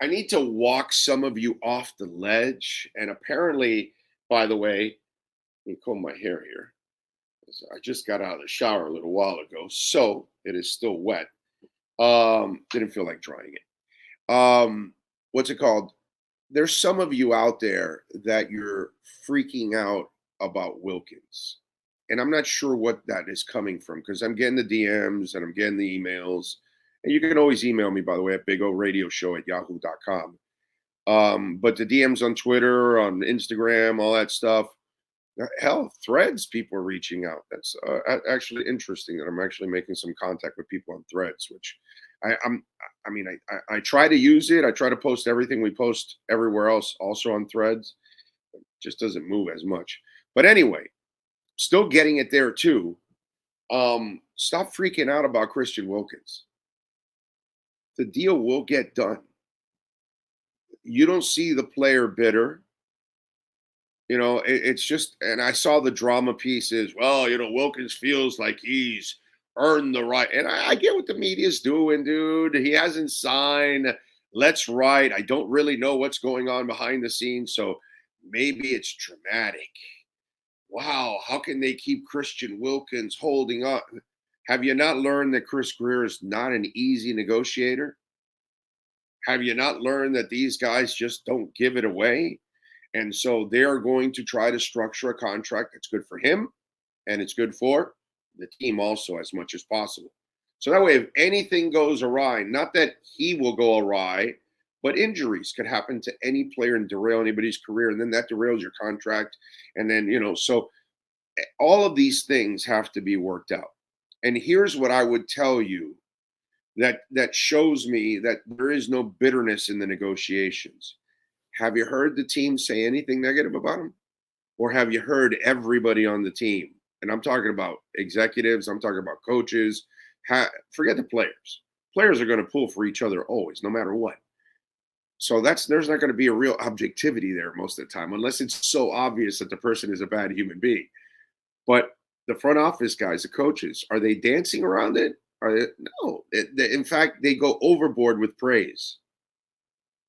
I need to walk some of you off the ledge. And apparently, by the way, let me comb my hair here. I just got out of the shower a little while ago, so it is still wet. Didn't feel like drying it. What's it called? There's some of you out there that you're freaking out about Wilkins. And I'm not sure what that is coming from because I'm getting the DMs and I'm getting the emails. And you can always email me, by the way, at bigoRadioshow@yahoo.com. But the DMs on Twitter, on Instagram, all that stuff, hell, Threads, people are reaching out. That's actually interesting that I'm actually making some contact with people on Threads, which I try to use it. I try to post everything we post everywhere else, also on Threads. It just doesn't move as much. But anyway, still getting it there too. Stop freaking out about Christian Wilkins. The deal will get done. You don't see the player bitter. You know, it's just, and I saw the drama pieces. Well, Wilkins feels like he's earned the right. And I get what the media's doing, dude. He hasn't signed. Let's write. I don't really know what's going on behind the scenes. So maybe it's dramatic. Wow, how can they keep Christian Wilkins holding on? Have you not learned that Chris Greer is not an easy negotiator? Have you not learned that these guys just don't give it away? And so they are going to try to structure a contract that's good for him and it's good for the team also as much as possible. So that way, if anything goes awry, not that he will go awry, but injuries could happen to any player and derail anybody's career. And then that derails your contract. And then, so all of these things have to be worked out. And here's what I would tell you that shows me that there is no bitterness in the negotiations. Have you heard the team say anything negative about him? Or have you heard everybody on the team? And I'm talking about executives. I'm talking about coaches. Forget the players. Players are going to pull for each other always, no matter what. So there's not going to be a real objectivity there most of the time, unless it's so obvious that the person is a bad human being. But the front office guys, the coaches, are they dancing around it? No. In fact, they go overboard with praise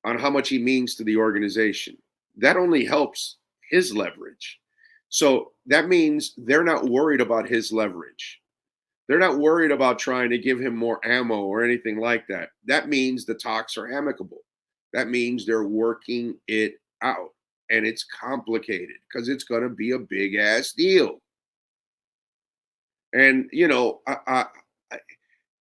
on how much he means to the organization. That only helps his leverage. So that means they're not worried about his leverage. They're not worried about trying to give him more ammo or anything like that. That means the talks are amicable. That means they're working it out. And it's complicated because it's going to be a big ass deal. And,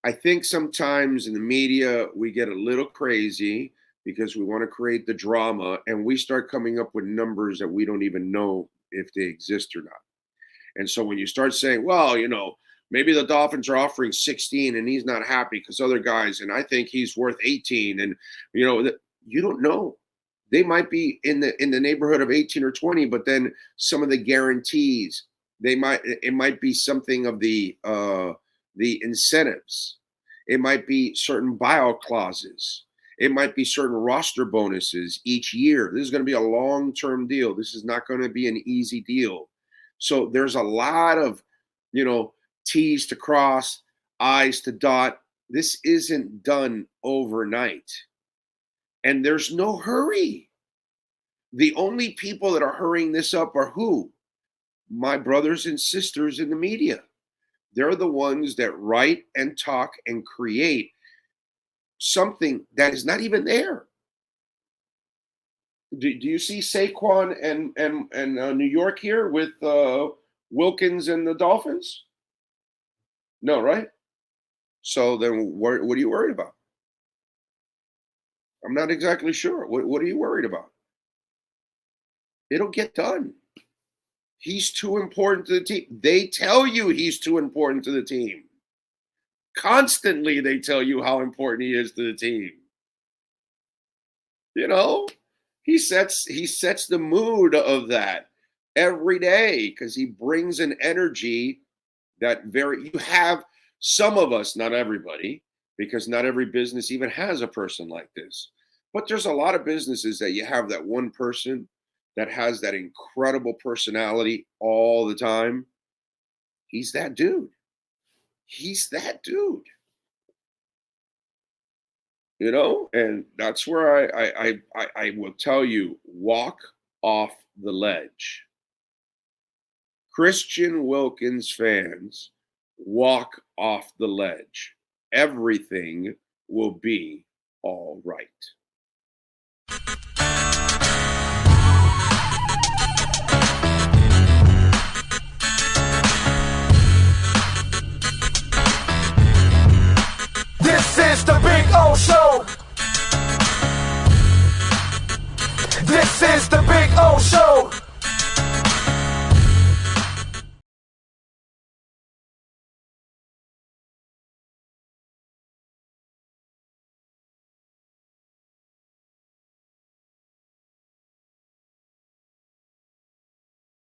I think sometimes in the media, we get a little crazy because we want to create the drama and we start coming up with numbers that we don't even know if they exist or not. And so when you start saying, well, maybe the Dolphins are offering 16 and he's not happy because other guys, and I think he's worth 18. And, you don't know. They might be in the neighborhood of 18 or 20, but then some of the guarantees, it might be something of the incentives. It might be certain buyout clauses. It might be certain roster bonuses each year. This is going to be a long-term deal. This is not going to be an easy deal. So there's a lot of, T's to cross, I's to dot. This isn't done overnight. And there's no hurry. The only people that are hurrying this up are who? My brothers and sisters in the media. They're the ones that write and talk and create something that is not even there. Do you see Saquon and New York here with Wilkins and the Dolphins? No, right? So then what are you worried about? I'm not exactly sure. What are you worried about? It'll get done. He's too important to the team. They tell you he's too important to the team. Constantly, they tell you how important he is to the team. He sets the mood of that every day because he brings an energy that you have some of us, not everybody, because not every business even has a person like this. But there's a lot of businesses that you have that one person that has that incredible personality all the time. He's that dude. He's that dude. And that's where I will tell you, walk off the ledge. Christian Wilkins fans, walk off the ledge. Everything will be all right. This is the Big O Show. This is the Big O Show.